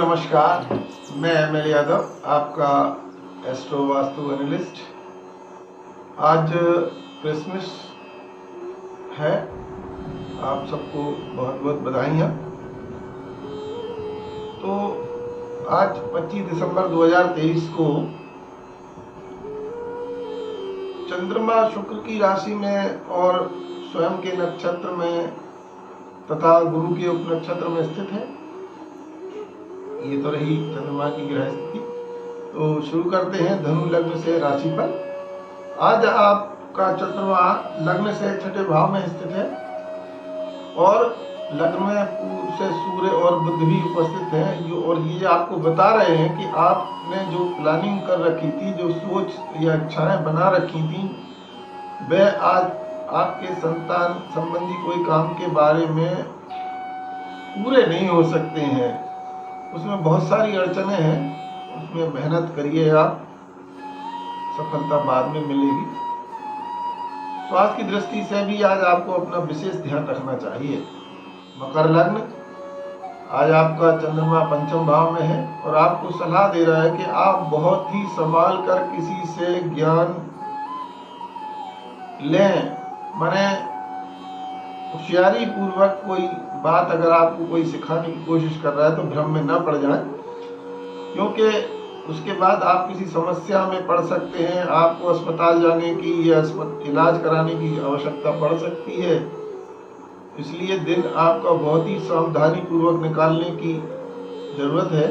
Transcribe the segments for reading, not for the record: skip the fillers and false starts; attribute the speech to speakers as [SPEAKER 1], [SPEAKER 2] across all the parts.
[SPEAKER 1] नमस्कार, मैं एमएल यादव, आपका एस्ट्रो वास्तु एनालिस्ट। आज क्रिसमस है, आप सबको बहुत बहुत बधाइयाँ। तो आज 25 दिसंबर 2023 को चंद्रमा शुक्र की राशि में और स्वयं के नक्षत्र में तथा गुरु के उप नक्षत्र में स्थित है। ये तो रही चंद्रमा की ग्रह स्थिति। तो शुरू करते हैं धनु लग्न से राशि पर। आज आपका चंद्रमा लग्न से छठे भाव में स्थित है और लग्न में पूर्व से सूर्य और बुध भी उपस्थित है। और ये आपको बता रहे हैं कि आपने जो प्लानिंग कर रखी थी, जो सोच या इच्छाएं बना रखी थी, वह आज आपके संतान संबंधी कोई काम के बारे में पूरे नहीं हो सकते हैं। उसमें बहुत सारी अड़चने हैं, उसमें मेहनत करिए, आप सफलता बाद में मिलेगी। स्वास्थ्य की दृष्टि से भी आज आपको अपना विशेष ध्यान रखना चाहिए। मकर लग्न, आज आपका चंद्रमा पंचम भाव में है और आपको सलाह दे रहा है कि आप बहुत ही संभाल कर किसी से ज्ञान लें। माने होशियारी पूर्वक कोई बात अगर आपको कोई सिखाने की कोशिश कर रहा है तो भ्रम में न पड़ जाए, क्योंकि उसके बाद आप किसी समस्या में पड़ सकते हैं। आपको अस्पताल जाने की या इलाज कराने की आवश्यकता पड़ सकती है। इसलिए दिन आपका बहुत ही सावधानी पूर्वक निकालने की जरूरत है।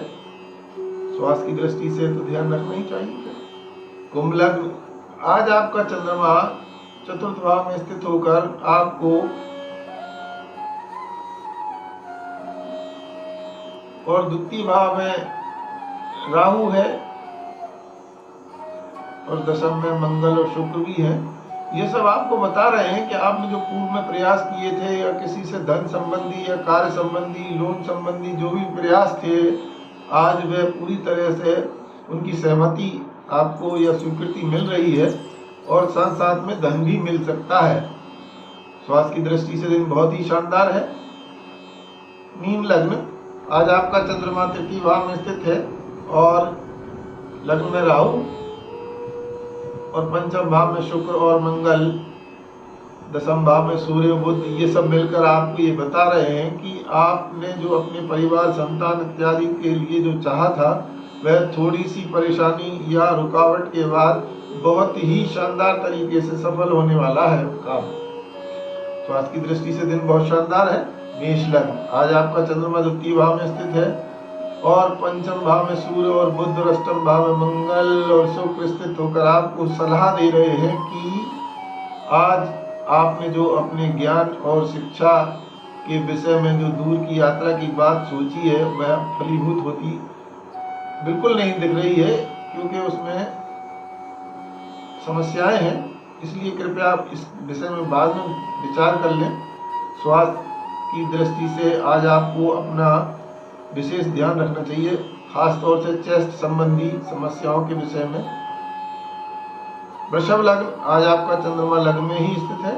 [SPEAKER 1] स्वास्थ्य की दृष्टि से तो ध्यान रखना ही चाहिए। कुंभ लग्न, आज आपका चंद्रमा चतुर्थ भाव में स्थित होकर आपको और द्वितीय भाव में राहु है और दशम में मंगल और शुक्र भी है। ये सब आपको बता रहे हैं कि आपने जो पूर्व में प्रयास किए थे या किसी से धन संबंधी या कार्य संबंधी, लोन संबंधी जो भी प्रयास थे, आज वे पूरी तरह से उनकी सहमति आपको या स्वीकृति मिल रही है और साथ साथ में धन भी मिल सकता है। स्वास्थ्य की दृष्टि से दिन बहुत ही शानदार है। मीन लग्न, आज आपका चंद्रमा तृतीय भाव में स्थित है और लग्न में राहु और पंचम भाव में शुक्र और मंगल, दशम भाव में सूर्य बुध, ये सब मिलकर आपको ये बता रहे हैं कि आपने जो अपने परिवार, संतान इत्यादि के लिए जो चाहा था, वह थोड़ी सी परेशानी या रुकावट के बाद बहुत ही शानदार तरीके से सफल होने वाला है काम। स्वास्थ्य की दृष्टि से दिन बहुत शानदार है। मेष लग्न, आज आपका चंद्रमा द्वितीय भाव में स्थित है और पंचम भाव में सूर्य और बुध और अष्टम भाव में मंगल और शुक्र स्थित होकर आपको सलाह दे रहे हैं कि आज आपने जो अपने ज्ञान और शिक्षा के विषय में जो दूर की यात्रा की बात सोची है, वह फलीभूत होती बिल्कुल नहीं दिख रही है, क्योंकि उसमें समस्याएं हैं। इसलिए कृपया आप इस विषय में बाद में विचार कर लें। स्वास्थ्य की दृष्टि से आज आपको अपना विशेष ध्यान रखना चाहिए, खास तौर से चेस्ट संबंधी समस्याओं के विषय में। वृषभ लग्न, आज आपका चंद्रमा लग्न में ही स्थित है।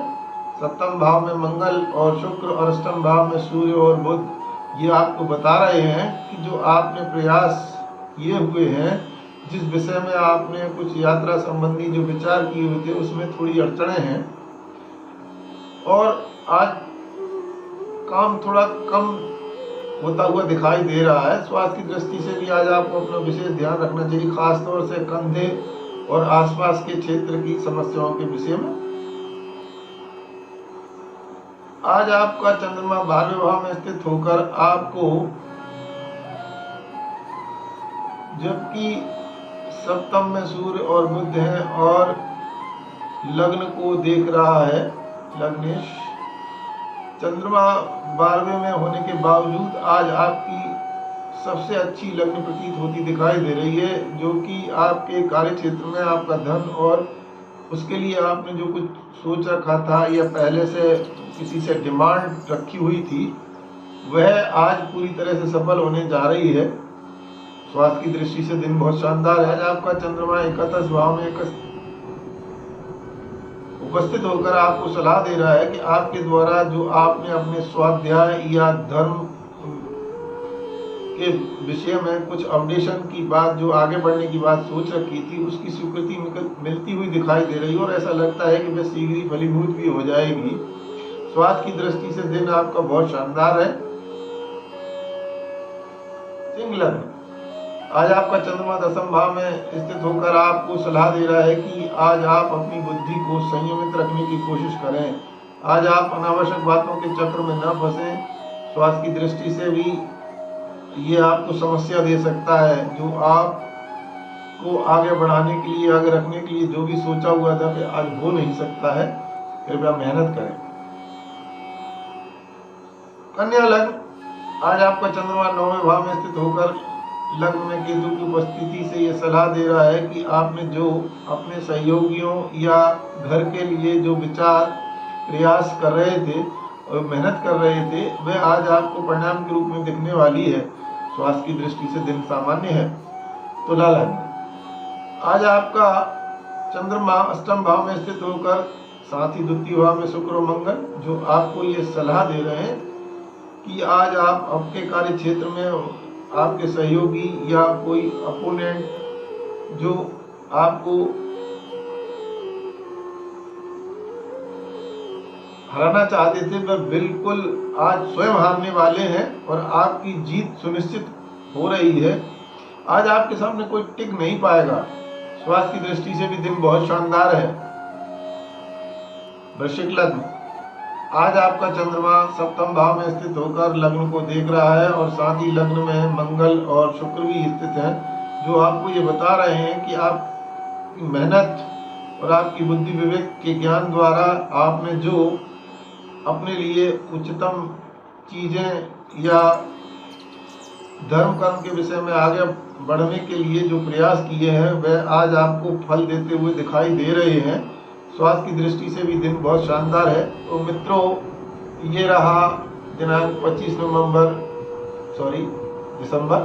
[SPEAKER 1] सप्तम भाव में मंगल और शुक्र और अष्टम भाव में सूर्य और बुध, ये आपको बता रहे हैं कि जो आपने प्रयास किए हुए हैं, जिस विषय में आपने कुछ यात्रा संबंधी जो विचार किए हुए थे, उसमें थोड़ी अड़चनें हैं और आज काम थोड़ा कम होता हुआ दिखाई दे रहा है। स्वास्थ्य की दृष्टि से भी आज आपको अपना विशेष ध्यान रखना चाहिए, खास तौर से कंधे और आसपास के क्षेत्र की समस्याओं के विषय में। आज आपका चंद्रमा 12वें भाव में स्थित होकर आपको, जबकि सप्तम में सूर्य और बुध है और लग्न को देख रहा है लग्नेश, चंद्रमा 12वें में होने के बावजूद आज आपकी सबसे अच्छी लग्न प्रतीत होती दिखाई दे रही है, जो कि आपके कार्य क्षेत्र में आपका धन और उसके लिए आपने जो कुछ सोच रखा था या पहले से किसी से डिमांड रखी हुई थी, वह आज पूरी तरह से सफल होने जा रही है। स्वास्थ्य की दृष्टि से दिन बहुत शानदार है। आज आपका चंद्रमा एकादश भाव में उपस्थित होकर आपको सलाह दे रहा है कि आपके द्वारा जो आपने अपने स्वाध्याय या धर्म के विषय में कुछ अपडेशन की बात, जो आगे बढ़ने की बात सोच रखी थी, उसकी स्वीकृति मिलती हुई दिखाई दे रही है और ऐसा लगता है कि वह शीघ्र ही फलीभूत भी हो जाएगी। स्वास्थ्य की दृष्टि से दिन आपका बहुत शानदार है। सिंह लग्न, आज आपका चंद्रमा दशम भाव में स्थित होकर आपको सलाह दे रहा है कि आज आप अपनी बुद्धि को संयमित रखने की कोशिश करें। आज आप अनावश्यक बातों के चक्र में न फंसें। स्वास्थ्य की दृष्टि से भी ये आपको समस्या दे सकता है। जो आपको आगे बढ़ाने के लिए, आगे रखने के लिए जो भी सोचा हुआ था कि आज हो नहीं सकता है, कृपया मेहनत करें। कन्या लग्न, आज आपका चंद्रमा 9वें भाव में स्थित होकर लग्न में केतु की उपस्थिति से ये सलाह दे रहा है कि आपने जो अपने सहयोगियों या घर के लिए जो विचार प्रयास कर रहे थे और मेहनत कर रहे थे, वह आज आपको परिणाम के रूप में दिखने वाली है। स्वास्थ्य की दृष्टि से दिन सामान्य है। तुला लग्न, आज आपका चंद्रमा अष्टम भाव में स्थित होकर साथ ही द्वितीय भाव में शुक्र और मंगल जो आपको ये सलाह दे रहे हैं कि आज आप आपके कार्य क्षेत्र में आपके सहयोगी या कोई अपोनेंट जो आपको हराना चाहते थे, वह बिल्कुल आज स्वयं हारने वाले हैं और आपकी जीत सुनिश्चित हो रही है। आज आपके सामने कोई टिक नहीं पाएगा। स्वास्थ्य की दृष्टि से भी दिन बहुत शानदार है। वृश्चिक लग्न, आज आपका चंद्रमा सप्तम भाव में स्थित होकर लग्न को देख रहा है और साथ ही लग्न में मंगल और शुक्र भी स्थित हैं, जो आपको ये बता रहे हैं कि आप मेहनत और आपकी बुद्धि विवेक के ज्ञान द्वारा आपने जो अपने लिए उच्चतम चीजें या धर्म कर्म के विषय में आगे बढ़ने के लिए जो प्रयास किए हैं, वह आज आपको फल देते हुए दिखाई दे रहे हैं। स्वास्थ्य की दृष्टि से भी दिन बहुत शानदार है। तो मित्रों, ये रहा दिनांक 25 दिसंबर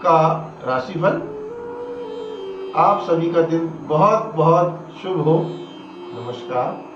[SPEAKER 1] का राशिफल। आप सभी का दिन बहुत बहुत शुभ हो। नमस्कार।